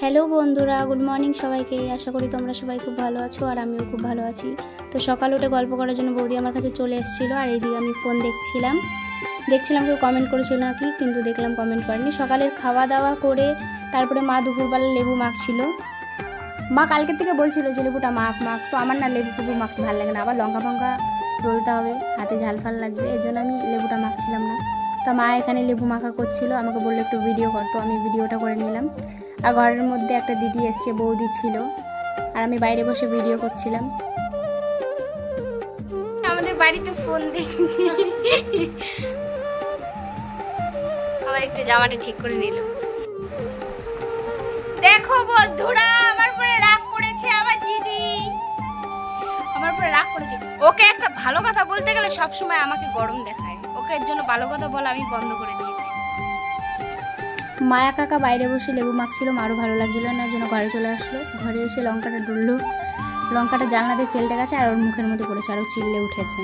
Hello বন্ধুরা, good morning সবাইকে। আশা করি তোমরা সবাই খুব ভালো আছো আর আমিও খুব ভালো আছি। তো সকাল উঠে গল্প করার জন্য বৌদি আমার কাছে চলে এসেছিলো আর এইদিকে আমি ফোন দেখছিলাম কেউ কমেন্ট করেছিল নাকি, কিন্তু দেখলাম কমেন্ট করেনি। সকালের খাওয়া দাওয়া করে তারপরে মা দুপুরবেলা লেবু মাখছিল। মা কালকের থেকে বলছিল যে লেবুটা মাখ, তো আমার না লেবু ফুবু মাখতে ভালো লাগে না, আবার লঙ্কা ফঙ্কা ডলতে হবে, হাতে ঝাল ফাল লাগবে, এই জন্য আমি লেবুটা মাখছিলাম না। তো মা এখানে লেবু মাখা করছিল, আমাকে বললো একটু ভিডিও কর, তো আমি ভিডিওটা করে নিলাম। আর ঘরের মধ্যে একটা দিদি এসছে, বৌদি ছিল, আর আমি বাইরে বসে ভিডিও করছিলাম। আমাদের বাড়িতে ফোন দেখছি, আবার একটু জামাটা ঠিক করে নিল। দেখো বন্ধুরা, আমার উপরে রাগ করেছে আমার দিদি, আমার উপরে রাগ করেছে। ওকে একটা ভালো কথা বলতে গেলে সবসময় আমাকে গরম দেখায়, ওকে এর জন্য ভালো কথা বলা আমি বন্ধ করে দিয়েছি। মায়া কাকা বাইরে বসে লেবু মাখছিল, মারও ভালো লাগছিল না, জন্য ঘরে চলে আসলো। ঘরে এসে লঙ্কাটা ডুললো, লঙ্কাটা জানলা দিয়ে ফেলতে গেছে আর ওর মুখের মধ্যে পড়েছে আর ও চিল্লে উঠেছে।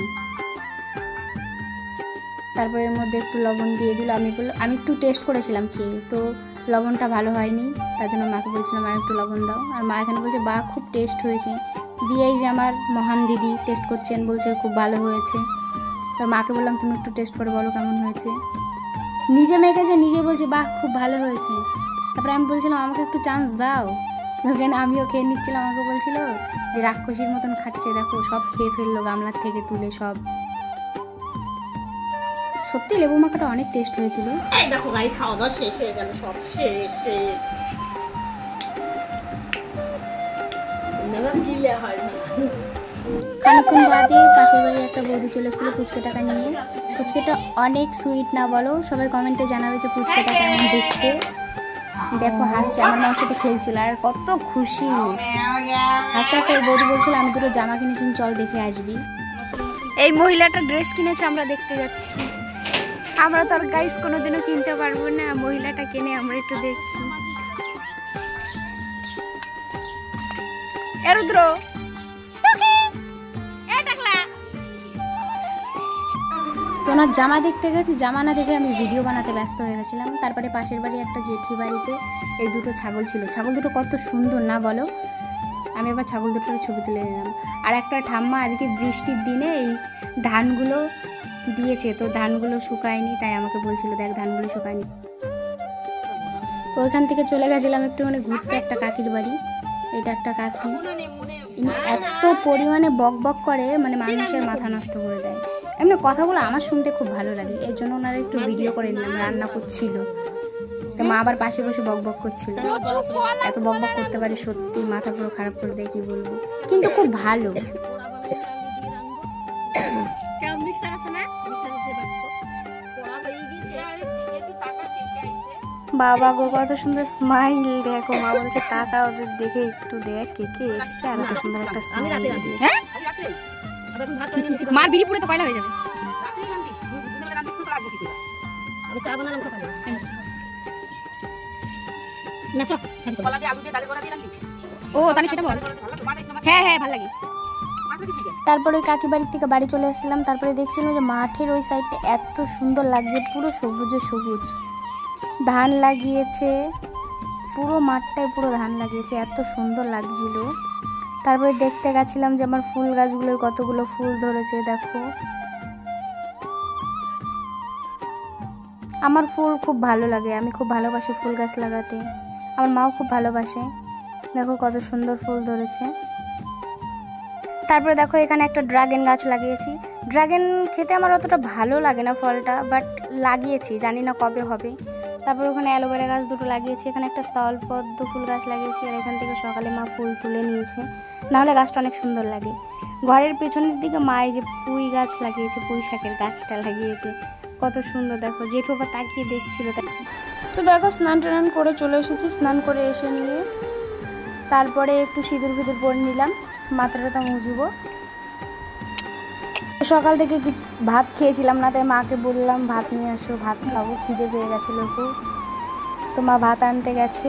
তারপরে এর মধ্যে একটু লবণ দিয়ে দিল। আমি একটু টেস্ট করেছিলাম খেয়ে, তো লবণটা ভালো হয়নি, তার জন্য মাকে বলছিলাম আর একটু লবণ দাও। আর মা এখানে বলছে বা খুব টেস্ট হয়েছে। দিয়েই যে আমার মহান দিদি টেস্ট করছেন, বলছে খুব ভালো হয়েছে। তো মাকে বললাম তুমি একটু টেস্ট করে বলো কেমন হয়েছে। নিজে মেখেছে, নিজে বলছে বাহ খুব ভালো হয়েছে। তারপরে আমি বলছিলাম আমাকে একটু চান্স দাও, ওখানে আমিও খেয়ে নিচ্ছিলাম। আমাকে বলছিল যে রাক্ষসীর মতন খাচ্ছে, দেখো সব খেয়ে ফেললো গামলার থেকে তুলে সব। সত্যি লেবু মাখাটা অনেক টেস্ট হয়েছিল। এই দেখো গাইস, খাওয়া দাওয়া শেষ হয়ে গেল, সব শেষ। গিলে হয় না। খানিকক্ষণ বাদে পাশের বাড়ি একটা বৌদি চলে এসেছিল ফুচকা টাকা নিয়ে। ফুচকাটা অনেক সুইট না বলো? সবাই কমেন্টে জানাবে যে ফুচকাটা কেমন দেখতে। দেখো হাসছে, আমার মার সাথে খেলছিল আর কত খুশি। আস্তে আস্তে বৌদি বলছিল আমি দুটো জামা কিনেছি, চল দেখে আসবি। এই মহিলাটা ড্রেস কিনেছে, আমরা দেখতে যাচ্ছি। আমরা তো আর গাইস কোনোদিনও কিনতে পারবো না, মহিলাটা কিনে আমরা একটু দেখি। রুদ্র ওনার জামা দেখতে গেছি, জামা না দেখে আমি ভিডিও বানাতে ব্যস্ত হয়ে গেছিলাম। তারপরে পাশের বাড়ি একটা জেঠি বাড়িতে এই দুটো ছাগল ছিল, ছাগল দুটো কত সুন্দর না বলো? আমি আবার ছাগল দুটোর ছবি তুলে নিলাম। আর একটা ঠাম্মা আজকে বৃষ্টির দিনে এই ধানগুলো দিয়েছে, তো ধানগুলো শুকায়নি, তাই আমাকে বলছিল দেখ ধানগুলো শুকায়নি। ওইখান থেকে চলে গেছিলাম একটুখানি ঘুরতে একটা কাকির বাড়ি। এটা একটা কাকি, এত পরিমাণে বক বক করে, মানে মানুষের মাথা নষ্ট করে দেয়। এমনি কথাগুলো আমার শুনতে খুব ভালো লাগে, এর জন্য ওনারা একটু ভিডিও করে নিলাম। রান্না করছিল, তো মা আবার পাশে বসে বক বক করছিল। এত বক বক করতে পারে, সত্যি মাথা পুরো খারাপ করে দেয়, কি বলবো, কিন্তু খুব ভালো। বাবা গো কত সুন্দর স্মাইল, দেখো মা বলছে টাকা ওদের দেখে একটু দেখ কে কে এসছে, আর এত সুন্দর একটা স্মাইল। হ্যাঁ মার বিড়ি পুড়ে তো পয়লা হয়ে যাবে। ও তাহলে সেটা বল। হ্যাঁ হ্যাঁ ভালো লাগে। তারপরে ওই কাকি বাড়ির থেকে বাড়ি চলে আসছিলাম। তারপরে দেখছিলাম যে মাঠের ওই সাইডটা এত সুন্দর লাগছে, পুরো সবুজে সবুজ, ধান লাগিয়েছে, পুরো মাঠটায় পুরো ধান লাগিয়েছে, এত সুন্দর লাগছিল। তারপরে দেখতে গেছিলাম যে আমার ফুল গাছগুলোয় কতগুলো ফুল ধরেছে, দেখো। আমার ফুল খুব ভালো লাগে, আমি খুব ভালোবাসি ফুল গাছ লাগাতে, আমার মাও খুব ভালোবাসে। দেখো কত সুন্দর ফুল ধরেছে। তারপরে দেখো এখানে একটা ড্রাগন গাছ লাগিয়েছি। ড্রাগন খেতে আমার অতটা ভালো লাগে না ফলটা, বাট লাগিয়েছি, জানি না কবে হবে। তারপর ওখানে অ্যালোভেরা গাছ দুটো লাগিয়েছি, এখানে একটা স্থলপদ্ম ফুল গাছ লাগিয়েছি, আর এখান থেকে সকালে মা ফুল তুলে নিয়েছে, নাহলে গাছটা অনেক সুন্দর লাগে। ঘরের পেছনের দিকে মা এই যে পুঁই গাছ লাগিয়েছে, পুঁই শাকের গাছটা লাগিয়েছে, কত সুন্দর। দেখো জেঠু আবার তাকিয়ে দেখছিল। তো দেখো স্নান টান করে চলে এসেছি, স্নান করে এসে নিয়ে তারপরে একটু সিঁদুর ফিঁদুর পরে নিলাম, মাথাটা মুছবো। সকাল থেকে ভাত খেয়েছিলাম না, তাই মাকে বললাম ভাত নিয়ে আসো, ভাত খাবো, খিদে পেয়ে গেছিলো খুব। তো মা ভাত আনতে গেছে।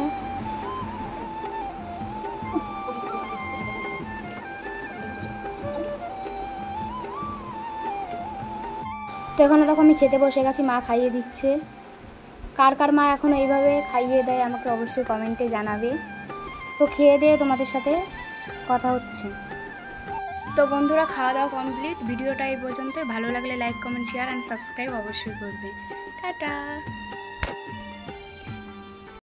তো এখানে দেখো আমি খেতে বসে গেছি, মা খাইয়ে দিচ্ছে। কার কার মা এখনও এইভাবে খাইয়ে দেয় আমাকে অবশ্যই কমেন্টে জানাবে। তো খেয়ে দিয়ে তোমাদের সাথে কথা হচ্ছে। তো বন্ধুরা, খাওয়া দাওয়া কমপ্লিট। ভিডিওটা এই পর্যন্ত। ভালো লাগলে like, comment, share and subscribe অবশ্যই করবে। টাটা।